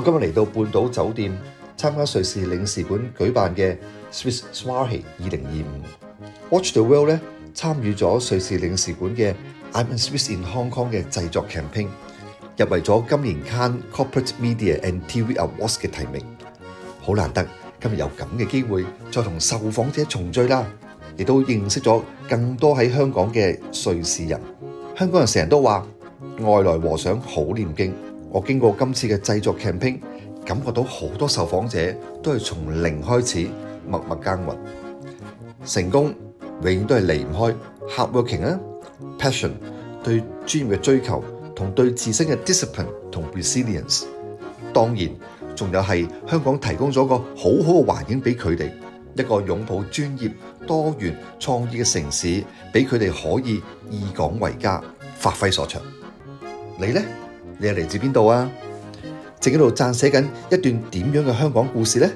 我今日嚟到半島酒店參加瑞士領事館舉辦嘅 Swiss Soirée 2025。Watch the World 咧參與咗瑞士領事館嘅 I'm a Swiss in Hong Kong 嘅製作 campaign， 入圍咗今年 Cannes Corporate Media and TV Awards 嘅提名。好難得今日有咁嘅機會再同受訪者重聚啦，亦都認識咗更多喺香港嘅瑞士人。香港人成日都話外來和尚好念經，我經過今次嘅製作 campaign， 感覺到好多受訪者都係從零開始默默耕耘。成功永遠都係離唔開 hardworking 啊 passion 對專業嘅追求同對自身嘅 discipline 同 resilience。當然仲有係香港提供咗個好好嘅環境俾佢哋，一個擁抱專業多元創意嘅城市，俾佢哋可以以港為家，發揮所長。你呢？你係嚟自邊度啊？正喺度撰寫緊一段點樣嘅香港故事呢？